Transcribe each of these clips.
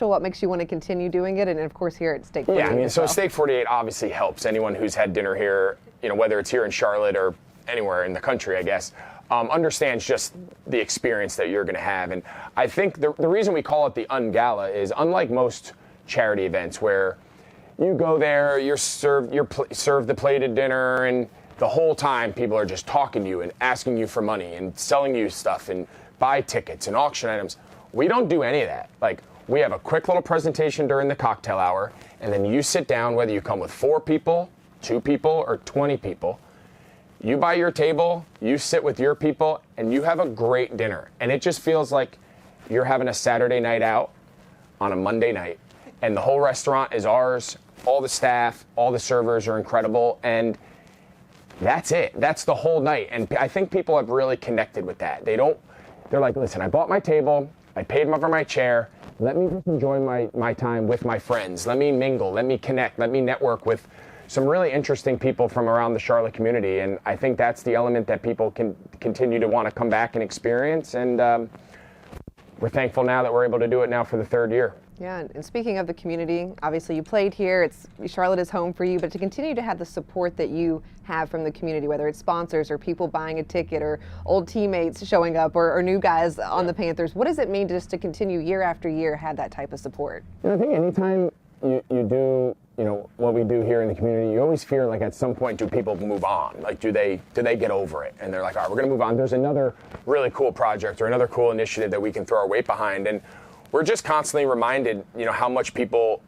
special? What makes you want to continue doing it? And of course, here at Steak 48. Yeah, I mean, so Steak 48 obviously helps anyone who's had dinner here, whether it's here in Charlotte or anywhere in the country, I guess, understands just the experience that you're going to have. And I think the reason we call it the Ungala is, unlike most charity events where you go there, you're served the plated dinner, and the whole time people are just talking to you and asking you for money and selling you stuff and buy tickets and auction items. We don't do any of that. Like, we have a quick little presentation during the cocktail hour, and then you sit down, whether you come with 4 people, 2 people, or 20 people. You buy your table, you sit with your people, and you have a great dinner. And it just feels like you're having a Saturday night out on a Monday night. And the whole restaurant is ours. All the staff, all the servers are incredible. And that's it. That's the whole night. And I think people have really connected with that. They're like, listen, I bought my table, I paid for my chair. Let me just enjoy my time with my friends. Let me mingle, let me connect, let me network with some really interesting people from around the Charlotte community. And I think that's the element that people can continue to want to come back and experience. And we're thankful now that we're able to do it now for the 3rd year. Yeah, and speaking of the community, obviously you played here. Charlotte is home for you, but to continue to have the support that you have from the community, whether it's sponsors or people buying a ticket or old teammates showing up or new guys on the Panthers, what does it mean just to continue year after year have that type of support? I think anytime you do what we do here in the community, you always fear like at some point do people move on? Like do they get over it? And they're like, all right, we're going to move on. There's another really cool project or another cool initiative that we can throw our weight behind. And we're just constantly reminded, how much people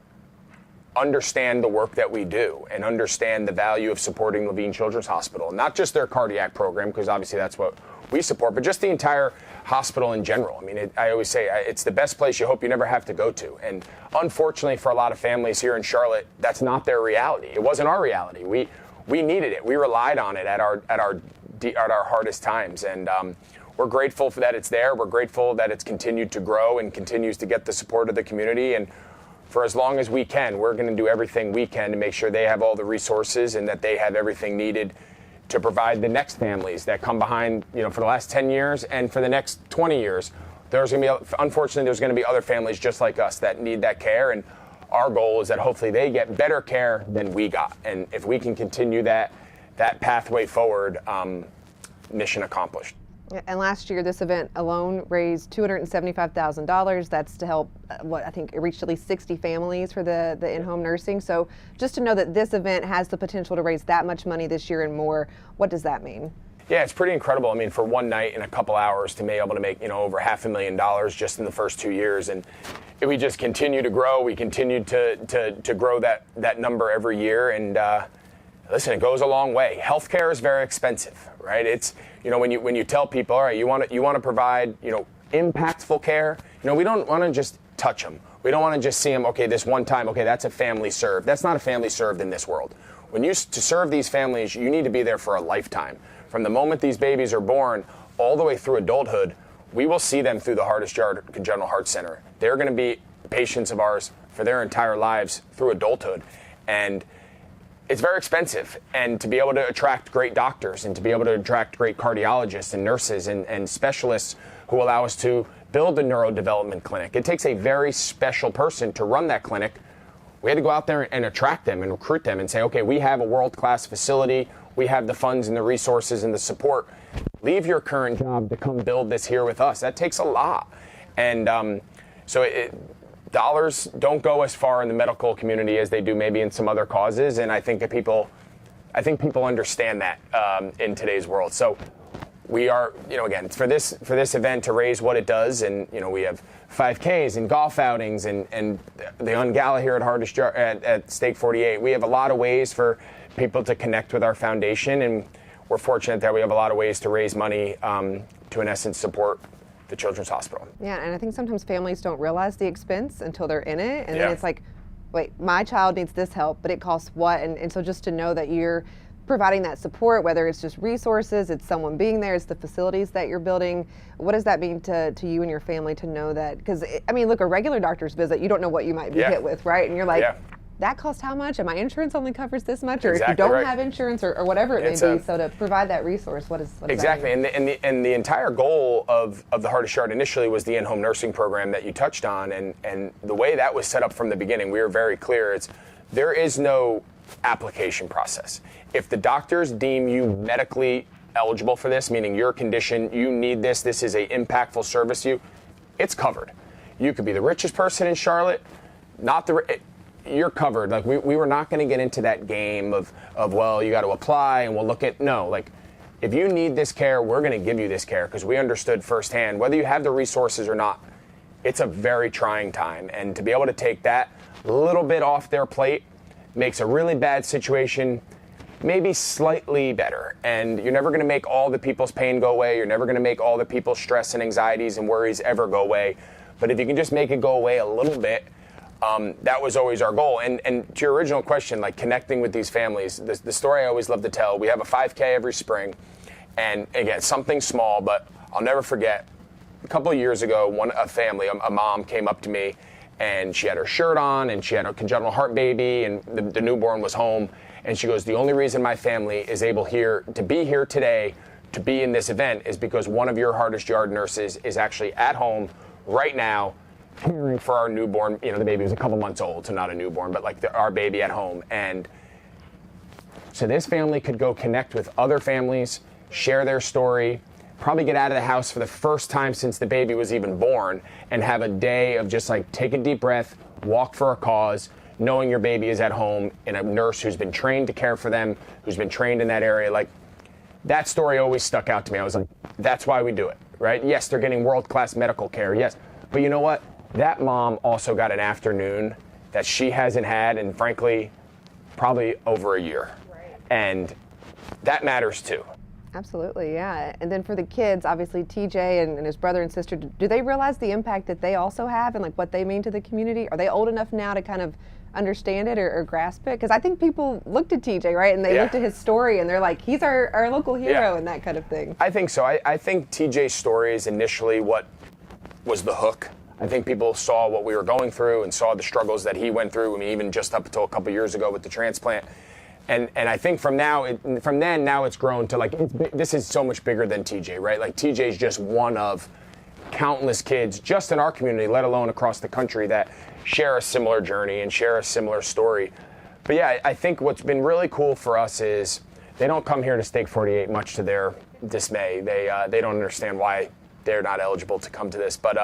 understand the work that we do and understand the value of supporting Levine Children's Hospital. Not just their cardiac program, because obviously that's what we support, but just the entire hospital in general. I mean, I always say it's the best place you hope you never have to go to. And unfortunately for a lot of families here in Charlotte, that's not their reality. It wasn't our reality. We needed it. We relied on it at our hardest times. And we're grateful for that it's there. We're grateful that it's continued to grow and continues to get the support of the community. And for as long as we can, we're going to do everything we can to make sure they have all the resources and that they have everything needed to provide the next families that come behind, for the last 10 years and for the next 20 years. Unfortunately, there's going to be other families just like us that need that care. And our goal is that hopefully they get better care than we got. And if we can continue that pathway forward, mission accomplished. And last year, this event alone raised $275,000. That's to help, I think it reached at least 60 families for the in-home nursing. So just to know that this event has the potential to raise that much money this year and more, what does that mean? Yeah, it's pretty incredible. I mean, for one night and a couple hours to be able to make, over $500,000 just in the first 2 years. And if we just continue to grow, we continue to grow that number every year. And listen, it goes a long way. Healthcare is very expensive, right? It's, when you tell people, all right, you want to provide, impactful care, we don't want to just touch them. We don't want to just see them, okay, this one time, okay, that's a family served. That's not a family served in this world. To serve these families, you need to be there for a lifetime. From the moment these babies are born all the way through adulthood, we will see them through the Hardest Yard Congenital Heart Center. They're going to be patients of ours for their entire lives through adulthood. And it's very expensive. And to be able to attract great doctors and to be able to attract great cardiologists and nurses and specialists who allow us to build a neurodevelopment clinic. It takes a very special person to run that clinic. We had to go out there and attract them and recruit them and say, okay, we have a world-class facility. We have the funds and the resources and the support. Leave your current job to come build this here with us. That takes a lot. And dollars don't go as far in the medical community as they do maybe in some other causes. And I think that people understand that in today's world. So we are, again, for this event to raise what it does, and we have 5Ks and golf outings and the Ungala here at Steak 48. We have a lot of ways for people to connect with our foundation, and we're fortunate that we have a lot of ways to raise money to, in essence, support the Children's Hospital. Yeah, and I think sometimes families don't realize the expense until they're in it, and then it's like, wait, my child needs this help, but it costs what? And so just to know that you're providing that support, whether it's just resources, it's someone being there, it's the facilities that you're building, what does that mean to you and your family to know that? Because, look, a regular doctor's visit, you don't know what you might be hit with, right? And you're like, that costs how much, and my insurance only covers this much, or if you Exactly don't right. have insurance, or whatever it may be. So to provide that resource, what does exactly, that mean? and the entire goal of the Hardest Yard initially was the in-home nursing program that you touched on, and the way that was set up from the beginning, we were very clear. There is no application process. If the doctors deem you medically eligible for this, meaning your condition, you need this is a impactful service to you, it's covered. You could be the richest person in Charlotte, you're covered. Like we were not going to get into that game of well, you got to apply and we'll look at, no, like if you need this care, we're going to give you this care, because we understood firsthand, whether you have the resources or not, it's a very trying time. And to be able to take that little bit off their plate makes a really bad situation maybe slightly better. And you're never going to make all the people's pain go away. You're never going to make all the people's stress and anxieties and worries ever go away. But if you can just make it go away a little bit, that was always our goal. And to your original question, like connecting with these families, the story I always love to tell, we have a 5K every spring. And again, something small, but I'll never forget, a couple of years ago, a mom came up to me, and she had her shirt on, and she had a congenital heart baby, and the newborn was home. And she goes, the only reason my family is able to be here today, to be in this event, is because one of your Hardest Yard nurses is actually at home right now caring for our newborn. You know, the baby was a couple months old, so not a newborn, but like our baby at home. And so this family could go connect with other families, share their story, probably get out of the house for the first time since the baby was even born, and have a day of just like take a deep breath, walk for a cause, knowing your baby is at home, and a nurse who's been trained to care for them, who's been trained in that area. Like, that story always stuck out to me. I was like, that's why we do it, right? Yes, they're getting world-class medical care, yes. But you know what? That mom also got an afternoon that she hasn't had in, frankly, probably over a year. Right. And that matters too. Absolutely, yeah. And then for the kids, obviously TJ and his brother and sister, do they realize the impact that they also have and like what they mean to the community? Are they old enough now to kind of understand it or grasp it? Because I think people looked at TJ, right, and they looked at his story and they're like, he's our local hero and that kind of thing. I think so. I think TJ's story is initially what was the hook. I think people saw what we were going through and saw the struggles that he went through. I mean, even just up until a couple years ago with the transplant. And I think from then it's grown to like, this is so much bigger than TJ, right? Like TJ's just one of countless kids just in our community, let alone across the country, that share a similar journey and share a similar story. But yeah, I think what's been really cool for us is they don't come here to Stake 48, much to their dismay. They don't understand why they're not eligible to come to this. But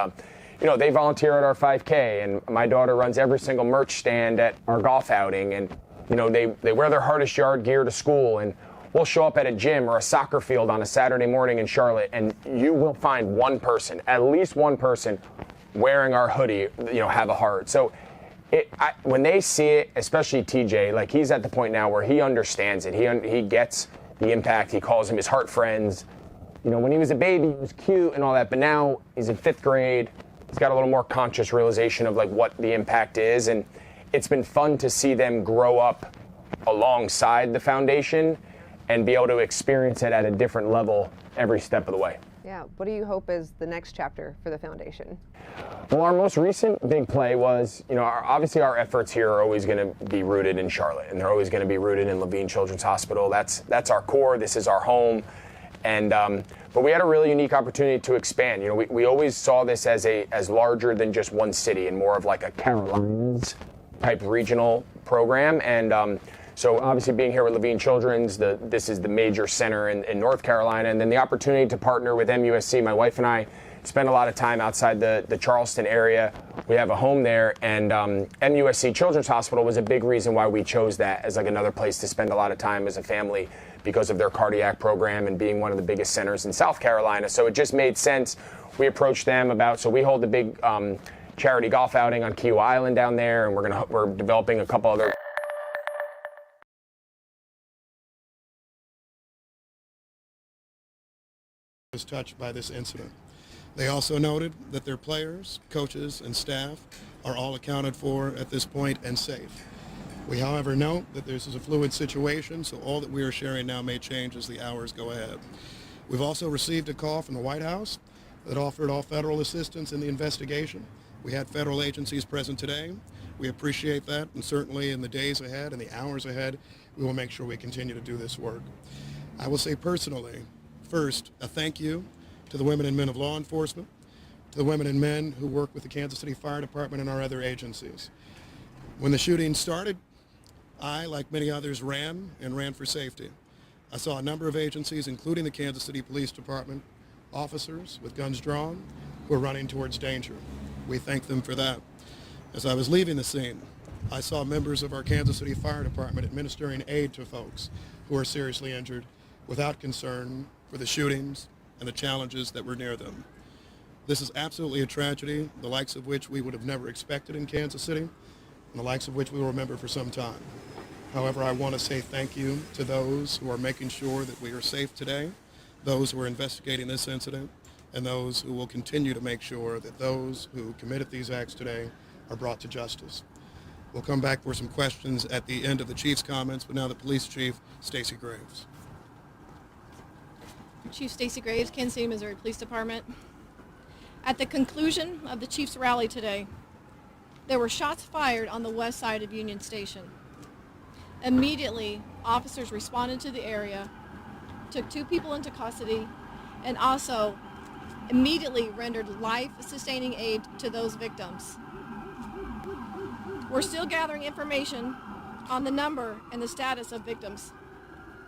you know, they volunteer at our 5K, and my daughter runs every single merch stand at our golf outing, and you know, they wear their Hardest Yard gear to school, and we'll show up at a gym or a soccer field on a Saturday morning in Charlotte, and you will find one person, at least one person, wearing our hoodie, you know, have a heart. So when they see it, especially TJ, like he's at the point now where he understands it. He gets the impact. He calls them his heart friends. You know, when he was a baby, he was cute and all that, but now he's in 5th grade. He's got a little more conscious realization of like what the impact is, and it's been fun to see them grow up alongside the foundation and be able to experience it at a different level every step of the way. Yeah, what do you hope is the next chapter for the foundation? Well, our most recent big play was, you know, obviously our efforts here are always going to be rooted in Charlotte, and they're always going to be rooted in Levine Children's Hospital. That's our core. This is our home. And but we had a really unique opportunity to expand. You know, we always saw this as larger than just one city and more of like a Carolinas type regional program. And so obviously being here with Levine Children's, this is the major center in North Carolina. And then the opportunity to partner with MUSC, my wife and I spend a lot of time outside the Charleston area. We have a home there, and MUSC Children's Hospital was a big reason why we chose that as like another place to spend a lot of time as a family, because of their cardiac program and being one of the biggest centers in South Carolina. So it just made sense. We approached them so we hold the big charity golf outing on Kiowa Island down there, and we're developing a couple other. Was touched by this incident. They also noted that their players, coaches, and staff are all accounted for at this point and safe. We, however, note that this is a fluid situation, so all that we are sharing now may change as the hours go ahead. We've also received a call from the White House that offered all federal assistance in the investigation. We had federal agencies present today. We appreciate that, and certainly in the days ahead and the hours ahead, we will make sure we continue to do this work. I will say personally, first, a thank you to the women and men of law enforcement, to the women and men who work with the Kansas City Fire Department and our other agencies. When the shooting started, I, like many others, ran for safety. I saw a number of agencies, including the Kansas City Police Department, officers with guns drawn who were running towards danger. We thank them for that. As I was leaving the scene, I saw members of our Kansas City Fire Department administering aid to folks who were seriously injured without concern for the shootings and the challenges that were near them. This is absolutely a tragedy, the likes of which we would have never expected in Kansas City, and the likes of which we will remember for some time. However, I want to say thank you to those who are making sure that we are safe today, those who are investigating this incident, and those who will continue to make sure that those who committed these acts today are brought to justice. We'll come back for some questions at the end of the Chief's comments, but now the Police Chief, Stacey Graves. Chief Stacey Graves, Kansas City, Missouri Police Department. At the conclusion of the Chiefs rally today, there were shots fired on the west side of Union Station. Immediately, officers responded to the area, took 2 people into custody, and also immediately rendered life-sustaining aid to those victims. We're still gathering information on the number and the status of victims.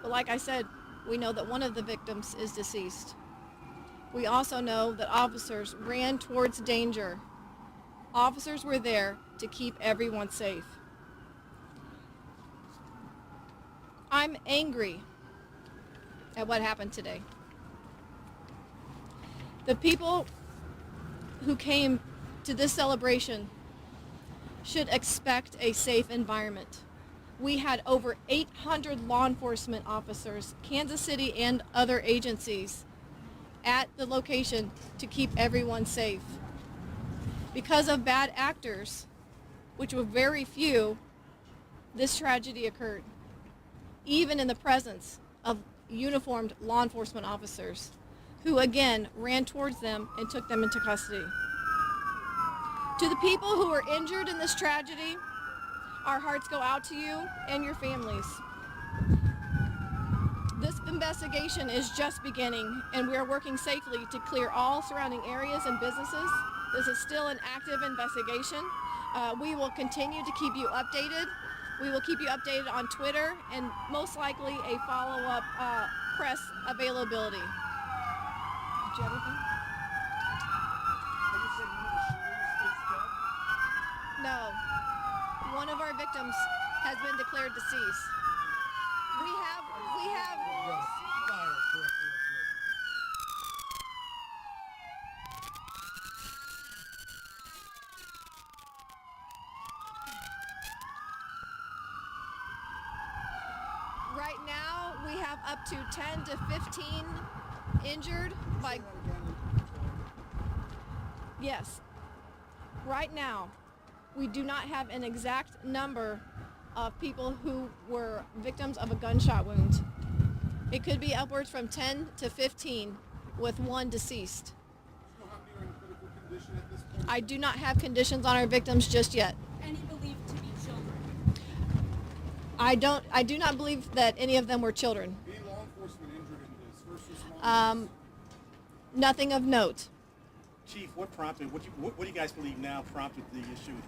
But like I said, we know that one of the victims is deceased. We also know that officers ran towards danger. Officers were there to keep everyone safe. I'm angry at what happened today. The people who came to this celebration should expect a safe environment. We had over 800 law enforcement officers, Kansas City and other agencies, at the location to keep everyone safe. Because of bad actors, which were very few, this tragedy occurred, even in the presence of uniformed law enforcement officers, who again ran towards them and took them into custody. To the people who were injured in this tragedy, our hearts go out to you and your families. This investigation is just beginning, and we are working safely to clear all surrounding areas and businesses. This is still an active investigation. We will continue to keep you updated. We will keep you updated on Twitter and most likely a follow-up press availability. Did you have anything? No. One of our victims has been declared deceased. We have right now we have up to 10 to 15 injured by yes. Right now we do not have an exact number of people who were victims of a gunshot wound. It could be upwards from 10 to 15 with one deceased. I do not have conditions on our victims just yet. Any believed to be children? I do not believe that any of them were children. Any law enforcement injured in this? First responders? Nothing of note. Chief, what prompted? What do you guys believe now prompted the shooting?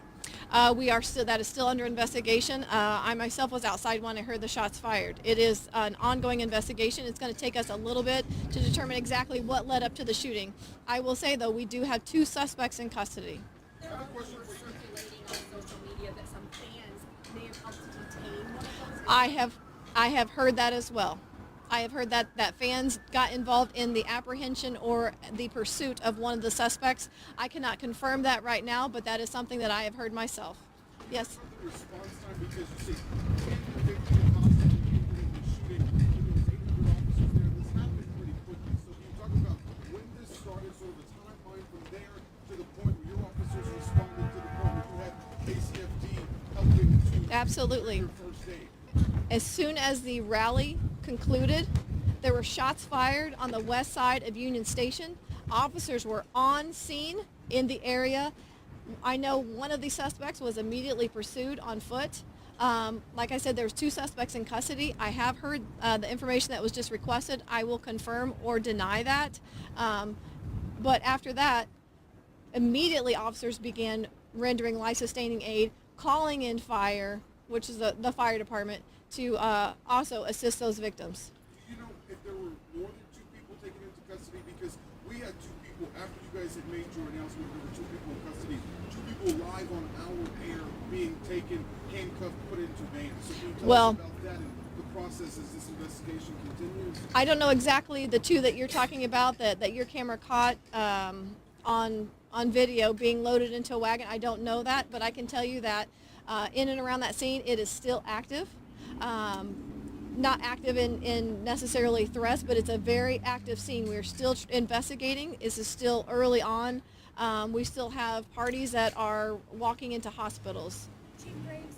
That is still under investigation. I myself was outside when I heard the shots fired. It is an ongoing investigation. It's going to take us a little bit to determine exactly what led up to the shooting. I will say, though, we do have 2 suspects in custody. There are reports circulating on social media that some fans may have helped to detain one of those. I have heard that as well. I have heard that fans got involved in the apprehension or the pursuit of one of the suspects. I cannot confirm that right now, but that is something that I have heard myself. Yes? The response time, because you say 10 to 15 hostages shooting, there was 800 officers there. This happened pretty quickly. So can you talk about when this started, sort of the timeline from there to the point where your officers responded to the point where you had KCFD helping to Absolutely. your first aid? As soon as the rally concluded, there were shots fired on the west side of Union Station. Officers were on scene in the area I know one of the suspects was immediately pursued on foot. Like I said, there's 2 suspects in custody. I have heard the information that was just requested. I will confirm or deny that. But after that, immediately officers began rendering life-sustaining aid, calling in fire, which is the fire department, to also assist those victims. Do you know if there were more than 2 people taken into custody? Because we had 2 people, after you guys had made your announcement, there were 2 people in custody, 2 people live on our air being taken, handcuffed, put into vans. So can you tell us about that and the process as this investigation continues? I don't know exactly the 2 that you're talking about that your camera caught on video being loaded into a wagon. I don't know that, but I can tell you that in and around that scene, it is still active. Not active in necessarily threats, but it's a very active scene. We're still investigating. This is still early on. We still have parties that are walking into hospitals. Chief Graves,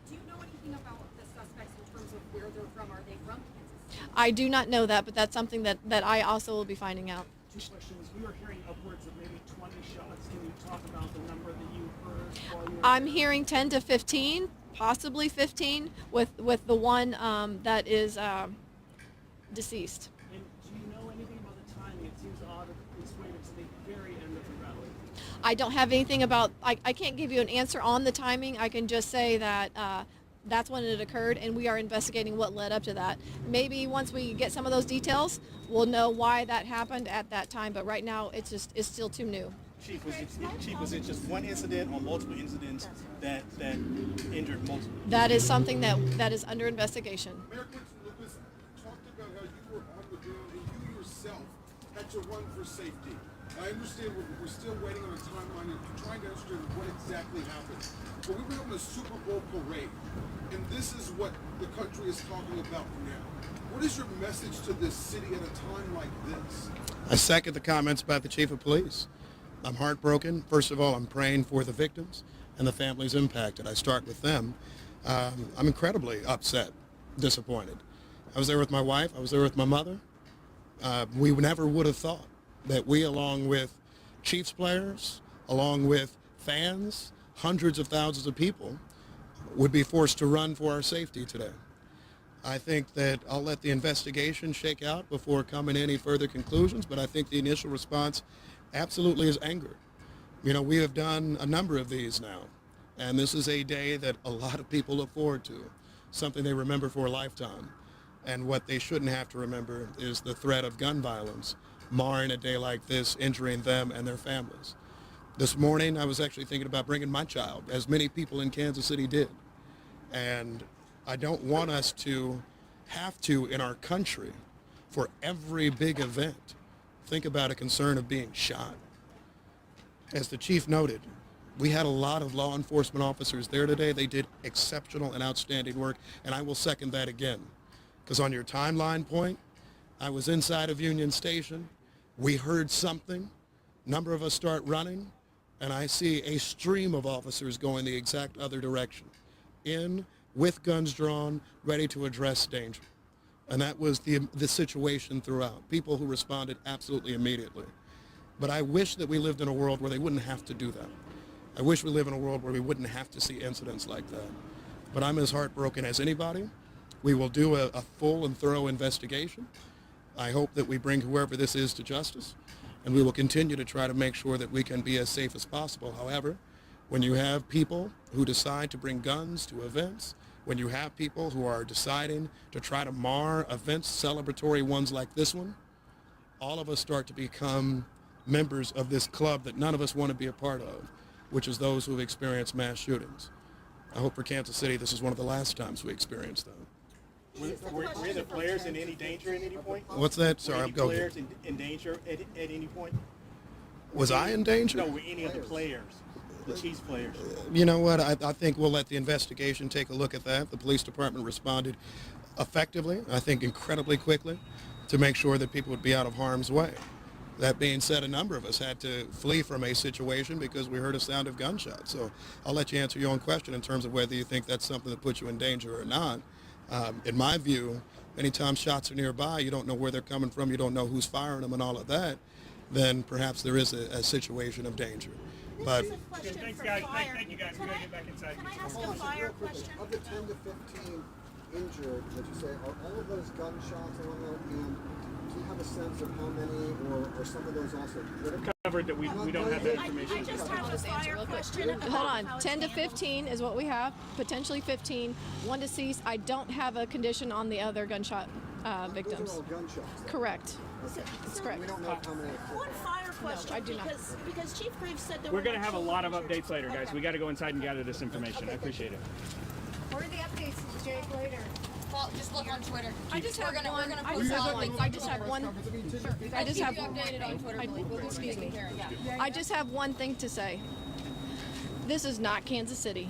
do you know anything about the suspects in terms of where they're from? Are they from Kansas City? I do not know that, but that's something that I also will be finding out. 2 questions. We were hearing upwards of maybe 20 shots. Can you talk about the number that you heard while you were I'm hearing 10 to 15, possibly 15, with the one that is deceased. And do you know anything about the timing? It seems odd that it's waited to the very end of the rally. I don't have anything about, I can't give you an answer on the timing. I can just say that that's when it occurred, and we are investigating what led up to that. Maybe once we get some of those details, we'll know why that happened at that time, but right now it's still too new. Chief, was it just one incident or multiple incidents that injured multiple? That is something that is under investigation. Mayor Quinton Lucas talked about how you were on the ground and you yourself had to run for safety. I understand we're still waiting on a timeline and trying to understand what exactly happened. But we were having a Super Bowl parade, and this is what the country is talking about now. What is your message to this city at a time like this? I second the comments about the chief of police. I'm heartbroken. First of all, I'm praying for the victims and the families impacted. I start with them. I'm incredibly upset, disappointed. I was there with my wife. I was there with my mother. We never would have thought that we, along with Chiefs players, along with fans, hundreds of thousands of people, would be forced to run for our safety today. I think that I'll let the investigation shake out before coming to any further conclusions, but I think the initial response absolutely is anger. You know, we have done a number of these now, and this is a day that a lot of people look forward to, something they remember for a lifetime. And what they shouldn't have to remember is the threat of gun violence marring a day like this, injuring them and their families. This morning, I was actually thinking about bringing my child, as many people in Kansas City did. And I don't want us to have to, in our country, for every big event, think about a concern of being shot. As the chief noted, we had a lot of law enforcement officers there today. They did exceptional and outstanding work, and I will second that again. Because on your timeline point, I was inside of Union Station. We heard something. A number of us start running, and I see a stream of officers going the exact other direction, in with guns drawn, ready to address danger. And that was the situation throughout. People who responded absolutely immediately. But I wish that we lived in a world where they wouldn't have to do that. I wish we live in a world where we wouldn't have to see incidents like that. But I'm as heartbroken as anybody. We will do a full and thorough investigation. I hope that we bring whoever this is to justice, and we will continue to try to make sure that we can be as safe as possible. However, when you have people who decide to bring guns to events, when you have people who are deciding to try to mar events, celebratory ones like this one, all of us start to become members of this club that none of us want to be a part of, which is those who have experienced mass shootings. I hope for Kansas City this is one of the last times we experience them. Were the players in any danger at any point? What's that? Sorry, Were I'm any going. players in danger at any point? Was I in danger? No, were any of the players, the Chiefs players? You know what? I think we'll let the investigation take a look at that. The police department responded effectively, I think incredibly quickly, to make sure that people would be out of harm's way. That being said, a number of us had to flee from a situation because we heard a sound of gunshots. So I'll let you answer your own question in terms of whether you think that's something that puts you in danger or not. In my view, anytime shots are nearby, you don't know where they're coming from, you don't know who's firing them and all of that, then perhaps there is a situation of danger. But This is a question Thanks, for guys. fire. Thank you, guys. We gotta get back inside. Can I ask a fire question? Of the 10 to 15 injured that you say, are all of those gunshots and whatnot, and do you have a sense of how many, or some of those also critical? Covered that we don't have that information. I just have a fire question. about Hold how on, it's 10 to handled. 15 is what we have, potentially 15, one deceased. I don't have a condition on the other gunshot Those victims. are all gunshots. though. Correct. Okay. correct. We don't know how many. One fire question, I do not. because Chief Graves said there We're were gonna no have a lot of children updates later, guys. We gotta go inside and gather this information. I appreciate it. What are the updates, Jake, later? Well, just look on Twitter. I just have We're one. gonna I post just have all one. things I on just have Twitter. one. I I'll just keep have you updated on Twitter. Excuse me. Yeah. I just have one thing to say. This is not Kansas City.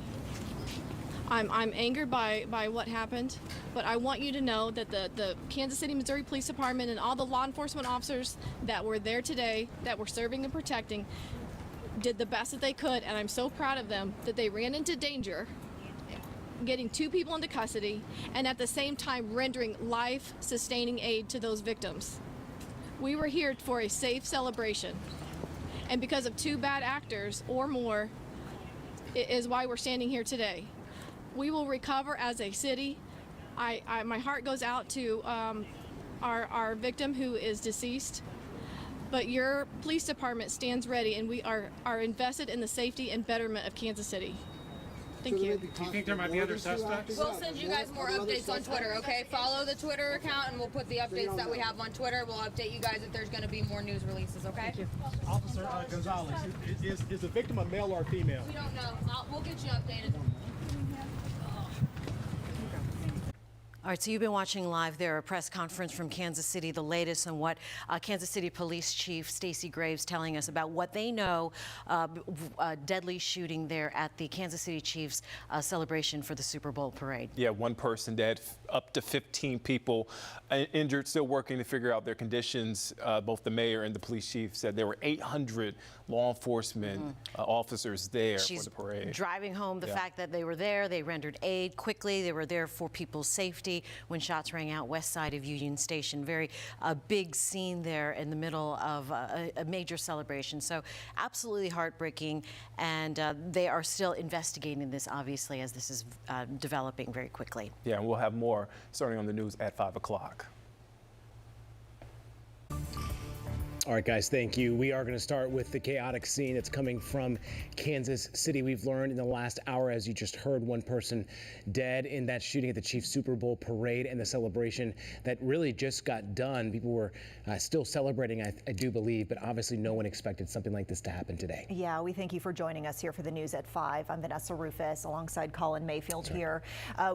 I'm angered by what happened, but I want you to know that the Kansas City, Missouri Police Department and all the law enforcement officers that were there today, that were serving and protecting, did the best that they could, and I'm so proud of them that they ran into danger, getting 2 people into custody, and at the same time rendering life-sustaining aid to those victims. We were here for a safe celebration, and because of 2 bad actors or more, it is why we're standing here today. We will recover as a city. My heart goes out to our victim who is deceased, but your police department stands ready, and we are invested in the safety and betterment of Kansas City. Thank you. Do you think there might be other suspects? We'll send you guys more updates on Twitter, okay? Follow the Twitter account and we'll put the updates that we have on Twitter. We'll update you guys if there's going to be more news releases, okay? Thank you. Officer Gonzalez, is the victim a male or a female? We don't know. We'll get you updated. All right, so you've been watching live there, a press conference from Kansas City, the latest on what Kansas City Police Chief Stacey Graves telling us about what they know, deadly shooting there at the Kansas City Chiefs celebration for the Super Bowl parade. Yeah, 1 person dead, up to 15 people injured, still working to figure out their conditions. Both the mayor and the police chief said there were 800 law enforcement officers there She's for the parade. driving home the fact that they were there, they rendered aid quickly, they were there for people's safety when shots rang out west side of Union Station. Very big scene there in the middle of a major celebration. So absolutely heartbreaking, and they are still investigating this, obviously, as this is developing very quickly. Yeah, and we'll have more starting on the news at 5 o'clock. All right, guys, thank you. We are going to start with the chaotic scene that's coming from Kansas City. We've learned in the last hour, as you just heard, 1 person dead in that shooting at the Chiefs Super Bowl parade and the celebration that really just got done. People were still celebrating, I do believe, but obviously no one expected something like this to happen today. Yeah, we thank you for joining us here for the news at 5. I'm Vanessa Rufus alongside Colin Mayfield here.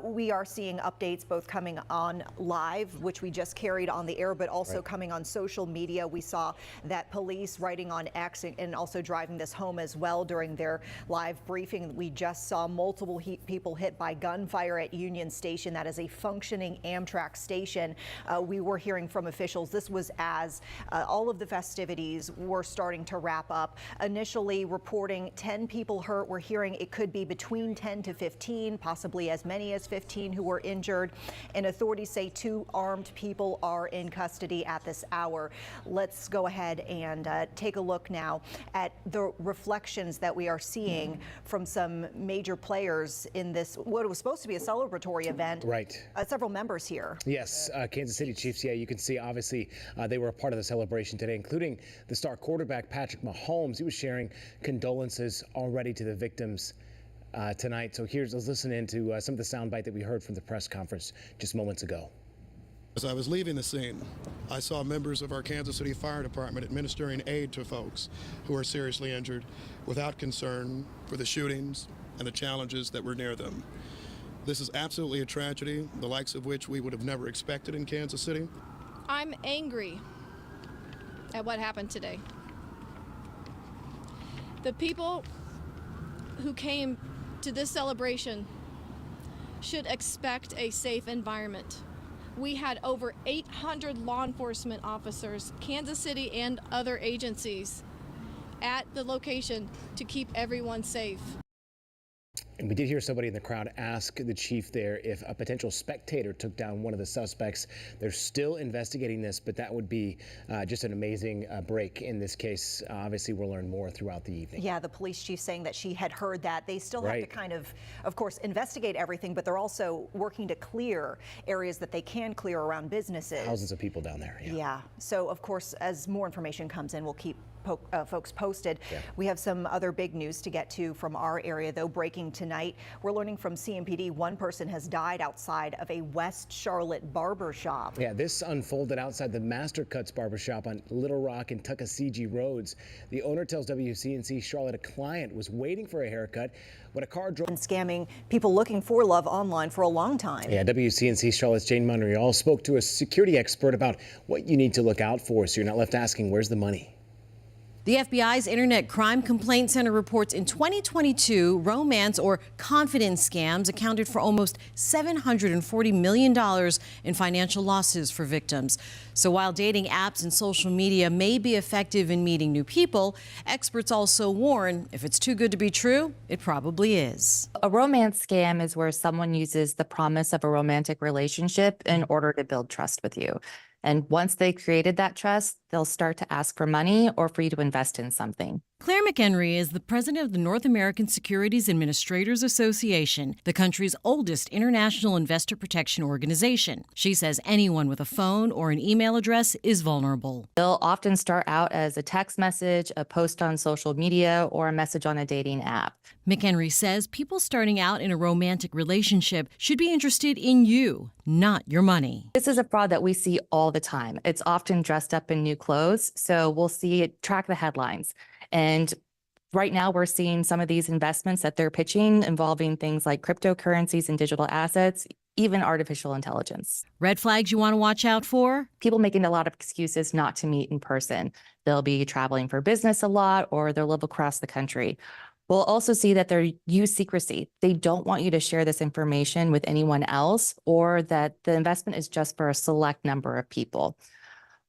We are seeing updates both coming on live, which we just carried on the air, but also coming on social media. We saw that police writing on X and also driving this home as well during their live briefing. We just saw multiple people hit by gunfire at Union Station. That is a functioning Amtrak station. We were hearing from officials. This was as all of the festivities were starting to wrap up. Initially reporting 10 people hurt. We're hearing it could be between 10 to 15, possibly as many as 15 who were injured. And authorities say 2 armed people are in custody at this hour. Let's go ahead and take a look now at the reflections that we are seeing from some major players in this, what was supposed to be a celebratory event. Right. Several members here. Yes, Kansas City Chiefs, yeah, you can see obviously they were a part of the celebration today, including the star quarterback Patrick Mahomes. He was sharing condolences already to the victims tonight. So let's listen into some of the soundbite that we heard from the press conference just moments ago. as I was leaving the scene, I saw members of our Kansas City Fire Department administering aid to folks who are seriously injured without concern for the shootings and the challenges that were near them. This is absolutely a tragedy, the likes of which we would have never expected in Kansas City. I'm angry at what happened today. The people who came to this celebration should expect a safe environment. We had over 800 law enforcement officers, Kansas City and other agencies, at the location to keep everyone safe. And we did hear somebody in the crowd ask the chief there if a potential spectator took down one of the suspects. They're still investigating this, but that would be just an amazing break in this case. Obviously, we'll learn more throughout the evening. Yeah, the police chief saying that she had heard that. They still have to kind of course, investigate everything, but they're also working to clear areas that they can clear around businesses. Thousands of people down there. Yeah. So, of course, as more information comes in, we'll keep folks posted. Yeah. We have some other big news to get to from our area, though. Breaking tonight, we're learning from CMPD one person has died outside of a West Charlotte barber shop. Yeah, this unfolded outside the Master Cuts barbershop on Little Rock and Tuckasegee Roads. The owner tells WCNC Charlotte a client was waiting for a haircut when a car drove. And scamming people looking for love online for a long time. Yeah, WCNC Charlotte's Jane Monreal spoke to a security expert about what you need to look out for so you're not left asking, where's the money? The FBI's Internet Crime Complaint Center reports in 2022, romance or confidence scams accounted for almost $740 million in financial losses for victims. So while dating apps and social media may be effective in meeting new people, experts also warn if it's too good to be true, it probably is. A romance scam is where someone uses the promise of a romantic relationship in order to build trust with you. And once they created that trust, they'll start to ask for money or for you to invest in something. Claire McHenry is the president of the North American Securities Administrators Association, the country's oldest international investor protection organization. She says anyone with a phone or an email address is vulnerable. They'll often start out as a text message, a post on social media, or a message on a dating app. McHenry says people starting out in a romantic relationship should be interested in you, not your money. This is a fraud that we see all the time. It's often dressed up in new clothes, so we'll see it, track the headlines. And right now we're seeing some of these investments that they're pitching involving things like cryptocurrencies and digital assets, even artificial intelligence. Red flags you want to watch out for? People making a lot of excuses not to meet in person. They'll be traveling for business a lot, or they'll live across the country. We'll also see that they use secrecy. They don't want you to share this information with anyone else, or that the investment is just for a select number of people.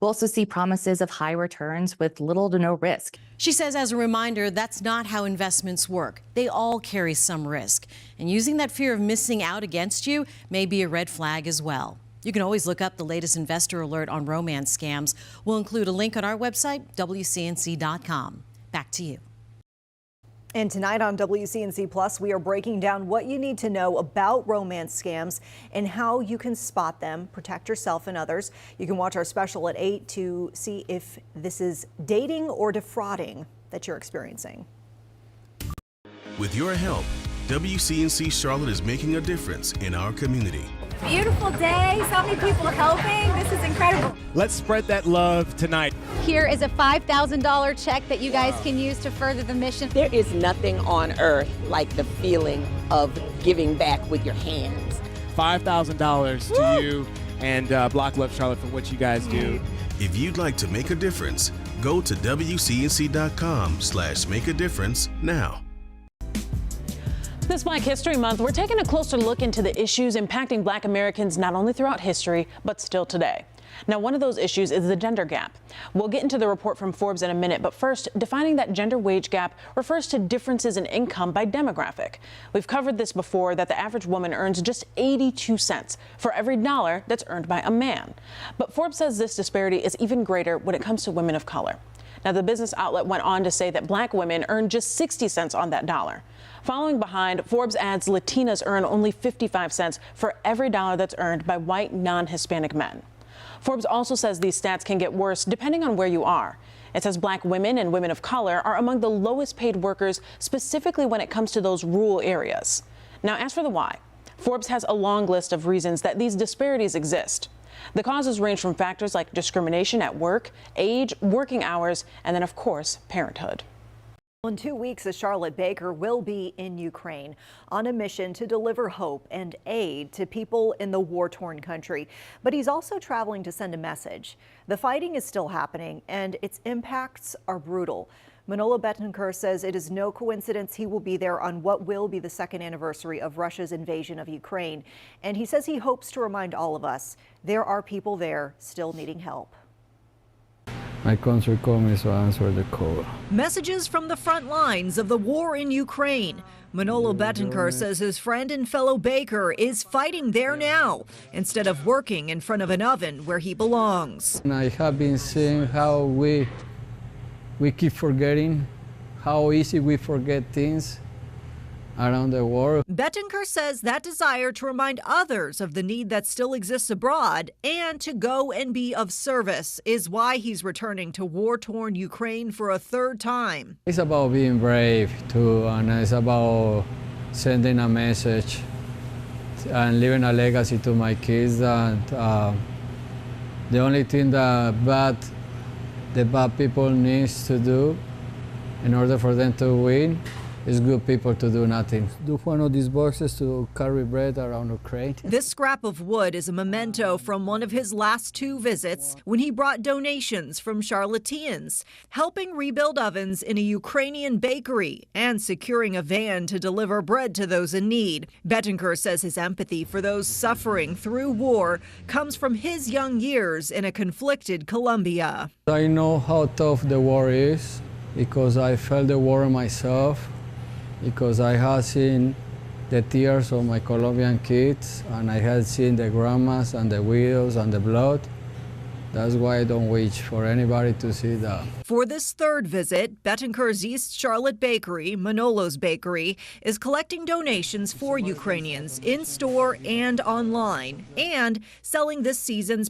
We'll also see promises of high returns with little to no risk. She says, as a reminder, that's not how investments work. They all carry some risk. And using that fear of missing out against you may be a red flag as well. You can always look up the latest investor alert on romance scams. We'll include a link on our website, WCNC.com. Back to you. And tonight on WCNC Plus, we are breaking down what you need to know about romance scams and how you can spot them, protect yourself and others. You can watch our special at 8 to see if this is dating or defrauding that you're experiencing. With your help, WCNC Charlotte is making a difference in our community. Beautiful day, so many people helping. This is incredible. Let's spread that love tonight. Here is a $5,000 check that you guys can use to further the mission. There is nothing on earth like the feeling of giving back with your hands. $5,000 to you and Block Love Charlotte for what you guys do. If you'd like to make a difference, go to WCNC.com/make-a-difference now. This Black History Month, we're taking a closer look into the issues impacting Black Americans not only throughout history, but still today. Now, one of those issues is the gender gap. We'll get into the report from Forbes in a minute, but first, defining that gender wage gap refers to differences in income by demographic. We've covered this before, that the average woman earns just 82 cents for every dollar that's earned by a man. But Forbes says this disparity is even greater when it comes to women of color. Now, the business outlet went on to say that Black women earn just 60 cents on that dollar. Following behind, Forbes adds Latinas earn only 55 cents for every dollar that's earned by white non-Hispanic men. Forbes also says these stats can get worse depending on where you are. It says Black women and women of color are among the lowest paid workers, specifically when it comes to those rural areas. Now, as for the why, Forbes has a long list of reasons that these disparities exist. The causes range from factors like discrimination at work, age, working hours, and then, of course, parenthood. In 2 weeks, a Charlotte baker will be in Ukraine on a mission to deliver hope and aid to people in the war-torn country. But he's also traveling to send a message. The fighting is still happening, and its impacts are brutal. Manola Betancourt says it is no coincidence he will be there on what will be the second anniversary of Russia's invasion of Ukraine. And he says he hopes to remind all of us there are people there still needing help. My country called me, so I answered the call. Messages from the front lines of the war in Ukraine. Manolo Betancourt says his friend and fellow baker is fighting there now instead of working in front of an oven where he belongs. I have been seeing how we keep forgetting, how easy we forget things around the world. Betancourt says that desire to remind others of the need that still exists abroad and to go and be of service is why he's returning to war-torn Ukraine for a third time. It's about being brave too, and it's about sending a message and leaving a legacy to my kids that the only thing that the bad people needs to do in order for them to win is good people to do nothing. Do one of these boxes to carry bread around Ukraine. This scrap of wood is a memento from one of his last 2 visits when he brought donations from Charlotteans, helping rebuild ovens in a Ukrainian bakery and securing a van to deliver bread to those in need. Betancourt says his empathy for those suffering through war comes from his young years in a conflicted Colombia. I know how tough the war is because I felt the war myself, because I had seen the tears of my Colombian kids, and I had seen the grandmas and the widows and the blood. That's why I don't wish for anybody to see that. For this third visit, Betancourt's East Charlotte Bakery, Manolo's Bakery, is collecting donations for Ukrainians in store and online, and selling this season's